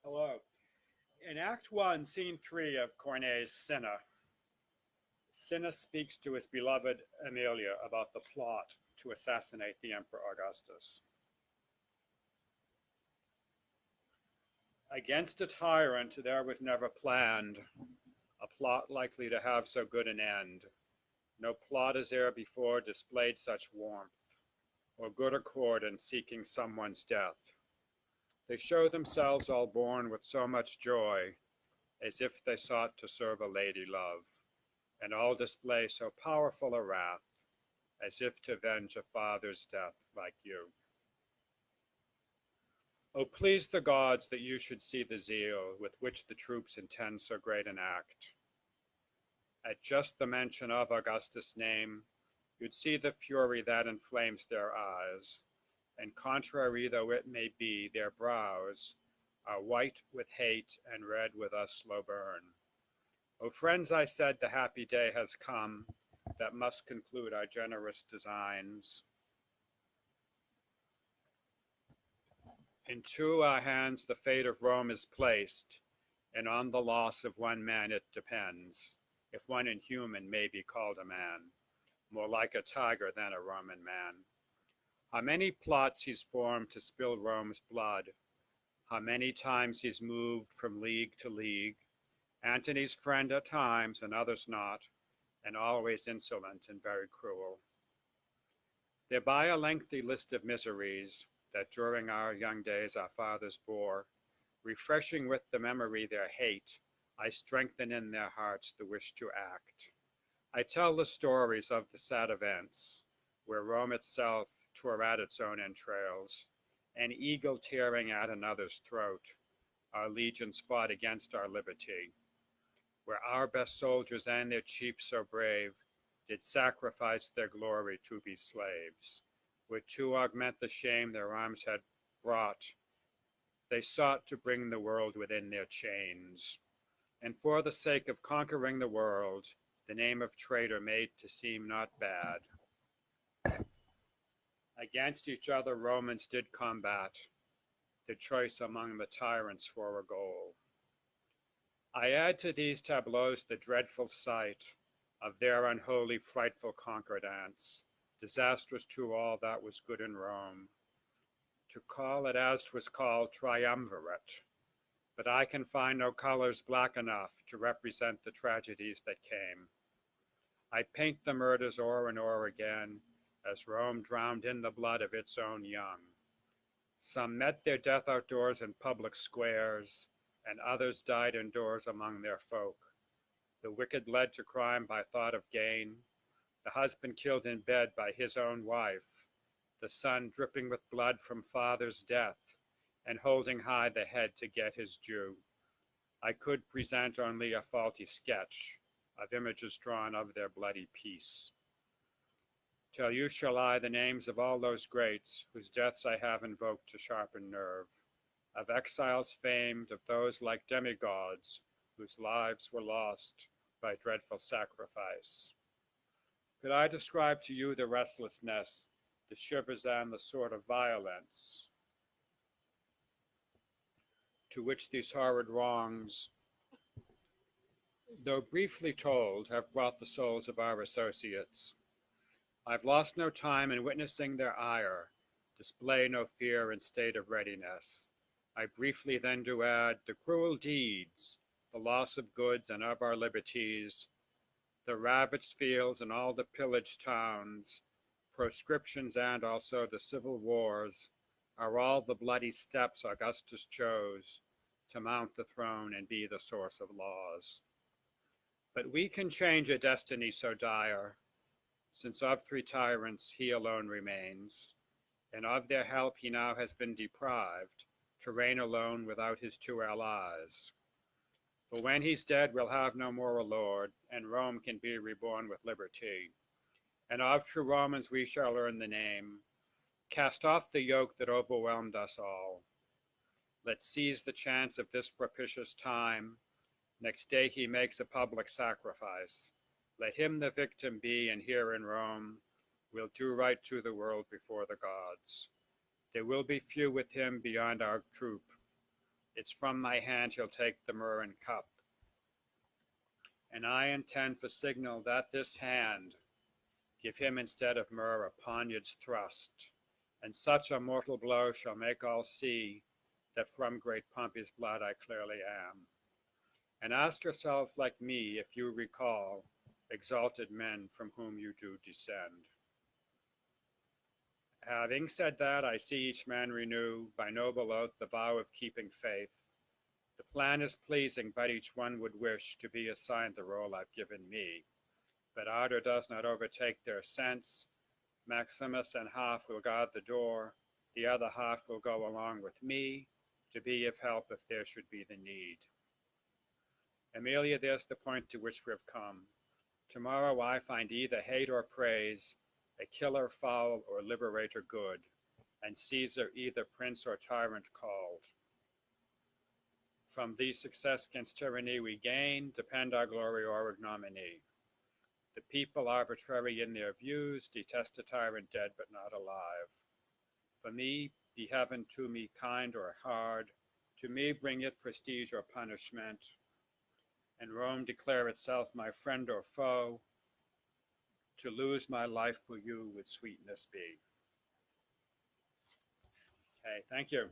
Hello. In Act 1, Scene 3 of Corneille's Cinna, Cinna speaks to his beloved Emilia about the plot to assassinate the Emperor Augustus. Against a tyrant there was never planned a plot likely to have so good an end. No plot as ere before displayed such warmth, or good accord in seeking someone's death. They show themselves all born with so much joy, as if they sought to serve a lady love, and all display so powerful a wrath, as if to venge a father's death like you. O please the gods that you should see the zeal with which the troops intend so great an act. At just the mention of Augustus' name, you'd see the fury that inflames their eyes, and contrary though it may be, their brows are white with hate and red with a slow burn. O friends, I said, the happy day has come that must conclude our generous designs. Into our hands the fate of Rome is placed, and on the loss of one man it depends, if one inhuman may be called a man, more like a tiger than a Roman man. How many plots he's formed to spill Rome's blood, how many times he's moved from league to league, Antony's friend at times and others not, and always insolent and very cruel. Thereby a lengthy list of miseries that during our young days our fathers bore, refreshing with the memory their hate, I strengthen in their hearts the wish to act. I tell the stories of the sad events, where Rome itself tore at its own entrails, an eagle tearing at another's throat, our legions fought against our liberty, where our best soldiers and their chiefs so brave did sacrifice their glory to be slaves, where to augment the shame their arms had brought, they sought to bring the world within their chains, and for the sake of conquering the world, the name of traitor made to seem not bad. Against each other Romans did combat, the choice among the tyrants for a goal. I add to these tableaus the dreadful sight of their unholy, frightful concordance, disastrous to all that was good in Rome. To call it as 'twas called triumvirate, but I can find no colors black enough to represent the tragedies that came. I paint the murders o'er and o'er again, as Rome drowned in the blood of its own young. Some met their death outdoors in public squares, and others died indoors among their folk. The wicked led to crime by thought of gain, the husband killed in bed by his own wife, the son dripping with blood from father's death, and holding high the head to get his due. I could present only a faulty sketch of images drawn of their bloody peace. Tell you shall I the names of all those greats whose deaths I have invoked to sharpen nerve, of exiles famed, of those like demigods whose lives were lost by dreadful sacrifice. Could I describe to you the restlessness, the shivers, and the sort of violence to which these horrid wrongs, though briefly told, have brought the souls of our associates? I've lost no time in witnessing their ire, display no fear in state of readiness. I briefly then do add the cruel deeds, the loss of goods and of our liberties, the ravaged fields and all the pillaged towns, proscriptions and also the civil wars, are all the bloody steps Augustus chose to mount the throne and be the source of laws. But we can change a destiny so dire, since of three tyrants he alone remains, and of their help he now has been deprived, to reign alone without his two allies. For when he's dead we'll have no more a lord, and Rome can be reborn with liberty. And of true Romans we shall earn the name, cast off the yoke that overwhelmed us all. Let's seize the chance of this propitious time. Next day he makes a public sacrifice. Let him the victim be, and here in Rome we'll do right to the world before the gods. There will be few with him beyond our troop, It's from my hand he'll take the myrrh and cup, and I intend for signal that this hand give him instead of myrrh a poniard's thrust, and such a mortal blow shall make all see that from great Pompey's blood I clearly am. And ask yourself like me if you recall exalted men from whom you do descend. Having said that, I see each man renew by noble oath the vow of keeping faith. The plan is pleasing, but each one would wish to be assigned the role I've given me. But ardor does not overtake their sense. Maximus and half will guard the door, the other half will go along with me, to be of help if there should be the need. Emilia, there's the point to which we've come. Tomorrow I find either hate or praise, a killer foul or liberator good, and Caesar either prince or tyrant called. From thee success against tyranny we gain, depend our glory or ignominy. The people, arbitrary in their views, detest a tyrant dead but not alive. For me, be heaven to me kind or hard, to me bring it prestige or punishment, and Rome declare itself my friend or foe, to lose my life for you would sweetness be. Okay, thank you.